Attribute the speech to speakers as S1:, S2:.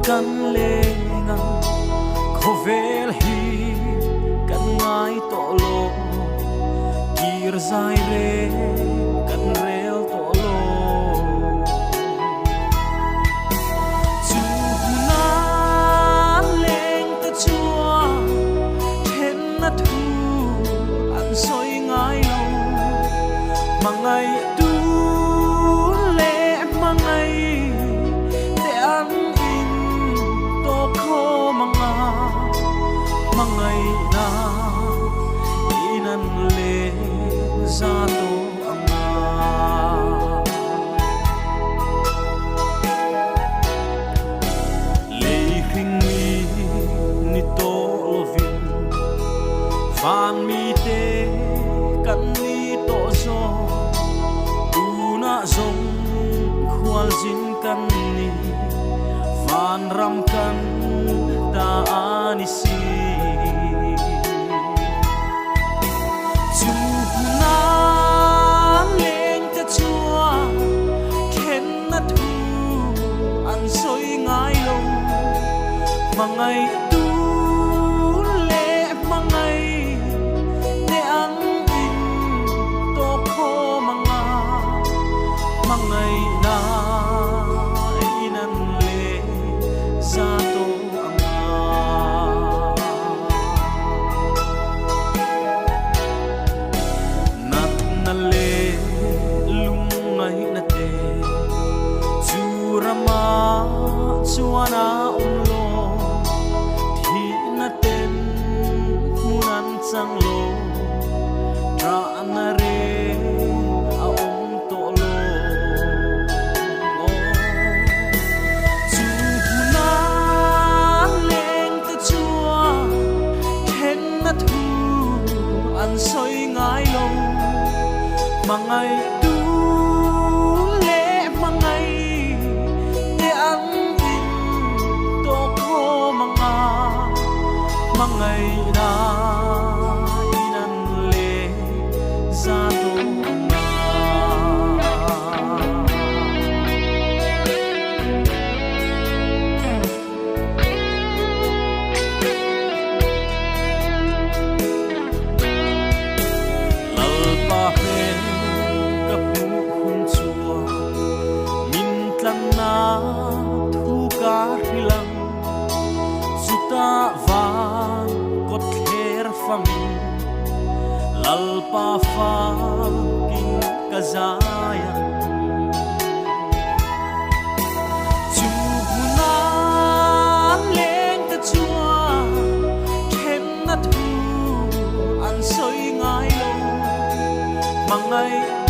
S1: kan lenga khovel hi kan ngai to lo kir zai re kan rel to lo chu na leng ta chua then na thu an soi ngai lo mangai tu le mangai te an in to kho mangai na inan le za to anga le khing ni to lovin fan mi te kan ni to zo tu na zong khwal jin kan ni van ram kan ta ani si chu na leng ta chua khen na thu an soi ngai lo mangai tu le mangai te ang in to kho mangai na inan le za to chuana lo thi na ten munan chang lo tra na re a to lo chu na leng ta chua then na thu an soi ngai lo mangai tu le mangai te ang mangai na inan le za to na lal pa pen ka pu hun chua min tlan na thu ka hilang suta va kot her famin lalpa fa kin kazaya chu na leng ta chua khen na thu an soi ngai lo mangai